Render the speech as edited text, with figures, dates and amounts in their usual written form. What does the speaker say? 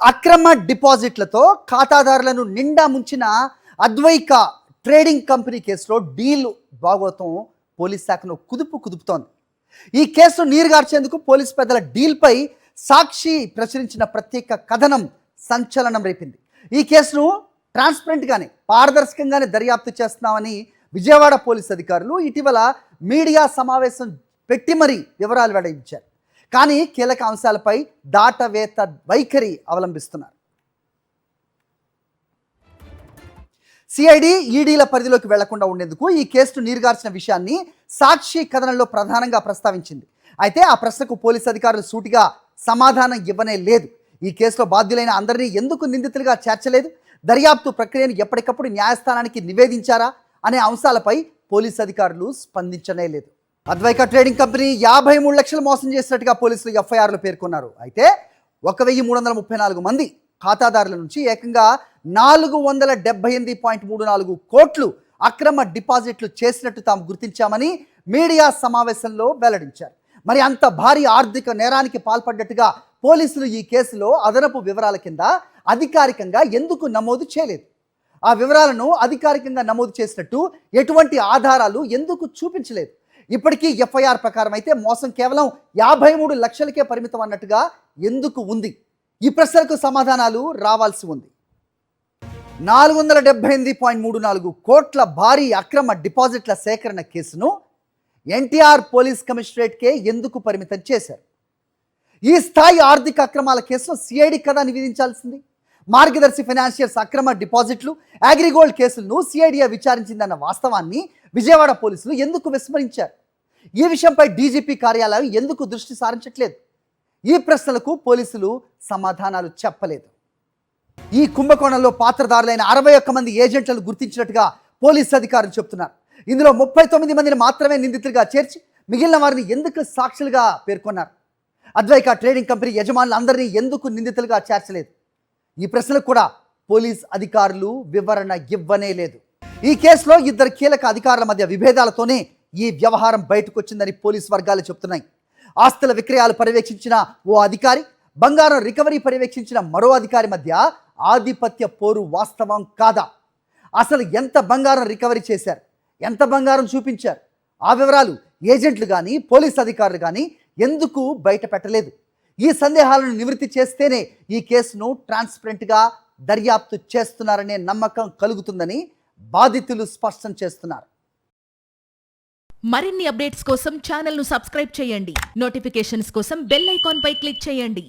అక్రమ డిపాజిట్లతో ఖాతాదారులను నిండా ముంచిన అద్వైక ట్రేడింగ్ కంపెనీ కేసులో డీల్ భాగవతం పోలీస్ శాఖను కుదుపుతోంది. ఈ కేసును నీరుగార్చేందుకు పోలీసు పెద్దల డీల్పై సాక్షి ప్రచురించిన ప్రత్యేక కథనం సంచలనం రేపింది. ఈ కేసును ట్రాన్స్పరెంట్గానే పారదర్శకంగానే దర్యాప్తు చేస్తున్నామని విజయవాడ పోలీసు అధికారులు ఇటీవల మీడియా సమావేశం పెట్టి మరీ వివరాలు వెల్లడించారు. కానీ కీలక అంశాలపై దాటవేత వైఖరి అవలంబిస్తున్నారు. సిఐడి ఈడీల పరిధిలోకి వెళ్లకుండా ఉండేందుకు ఈ కేసును నీరుగార్చిన విషయాన్ని సాక్షి కథనంలో ప్రధానంగా ప్రస్తావించింది. అయితే ఆ ప్రశ్నకు పోలీసు అధికారులు సూటిగా సమాధానం ఇవ్వనే లేదు. ఈ కేసులో బాధ్యులైన అందరినీ ఎందుకు నిందితులుగా చేర్చలేదు, దర్యాప్తు ప్రక్రియను ఎప్పటికప్పుడు న్యాయస్థానానికి నివేదించారా అనే అంశాలపై పోలీసు అధికారులు స్పందించనే లేదు. అద్వైక ట్రేడింగ్ కంపెనీ 53 లక్షలు మోసం చేసినట్టుగా పోలీసులు ఎఫ్ఐఆర్లో పేర్కొన్నారు. అయితే 1334 మంది ఖాతాదారుల నుంచి ఏకంగా 478.34 కోట్లు అక్రమ డిపాజిట్లు చేసినట్టు తాము గుర్తించామని మీడియా సమావేశంలో వెల్లడించారు. మరి అంత భారీ ఆర్థిక నేరానికి పాల్పడ్డట్టుగా పోలీసులు ఈ కేసులో అదనపు వివరాల కింద అధికారికంగా ఎందుకు నమోదు చేయలేదు? ఆ వివరాలను అధికారికంగా నమోదు చేసినట్టు ఎటువంటి ఆధారాలు ఎందుకు చూపించలేదు? ఇప్పటికీ ఎఫ్ఐఆర్ ప్రకారం అయితే మోసం కేవలం 53 లక్షలకే పరిమితం అన్నట్టుగా ఎందుకు ఉంది? ఈ ప్రశ్నలకు సమాధానాలు రావాల్సి ఉంది. 478.34 కోట్ల భారీ అక్రమ డిపాజిట్ల సేకరణ కేసును ఎన్టీఆర్ పోలీస్ కమిషనరేట్కే ఎందుకు పరిమితం చేశారు? ఈ స్థాయి ఆర్థిక అక్రమాల కేసును సిఐడి కదా నివేదించాల్సింది. మార్గదర్శి ఫైనాన్షియర్స్ అక్రమ డిపాజిట్లు, అగ్రిగోల్డ్ కేసులను సిఐడియా విచారించిందన్న వాస్తవాన్ని విజయవాడ పోలీసులు ఎందుకు విస్మరించారు? ఈ విషయంపై డీజీపీ కార్యాలయం ఎందుకు దృష్టి సారించట్లేదు? ఈ ప్రశ్నలకు పోలీసులు సమాధానాలు చెప్పలేదు. ఈ కుంభకోణంలో పాత్రదారులైన 61 మంది ఏజెంట్లను గుర్తించినట్టుగా పోలీసు అధికారులు చెబుతున్నారు. ఇందులో 39 మందిని మాత్రమే నిందితులుగా చేర్చి మిగిలిన వారిని ఎందుకు సాక్షులుగా పేర్కొన్నారు? అద్వైక ట్రేడింగ్ కంపెనీ యజమానులు అందరినీ ఎందుకు నిందితులుగా చేర్చలేదు? ఈ ప్రశ్నలకు కూడా పోలీస్ అధికారులు వివరణ ఇవ్వనే లేదు. ఈ కేసులో 2 కీలక అధికారుల మధ్య విభేదాలతోనే ఈ వ్యవహారం బయటకు వచ్చిందని పోలీసు వర్గాలు చెబుతున్నాయి. ఆస్తుల విక్రయాలు పర్యవేక్షించిన ఓ అధికారి, బంగారం రికవరీ పర్యవేక్షించిన మరో అధికారి మధ్య ఆధిపత్య పోరు వాస్తవం కాదా? అసలు ఎంత బంగారం రికవరీ చేశారు, ఎంత బంగారం చూపించారు? ఆ వివరాలు ఏజెంట్లు కానీ పోలీస్ అధికారులు కానీ ఎందుకు బయట పెట్టలేదు? ఈ సందేహాలను నివృత్తి చేస్తేనే ఈ కేసును ట్రాన్స్పరెంట్గా దర్యాప్తు చేస్తున్నారనే నమ్మకం కలుగుతుందని బాధితులు స్పష్టం చేస్తున్నారు. మరిన్ని అప్డేట్స్ కోసం ఛానల్ను సబ్స్క్రైబ్ చేయండి. నోటిఫికేషన్స్ కోసం బెల్ ఐకాన్ పై క్లిక్ చేయండి.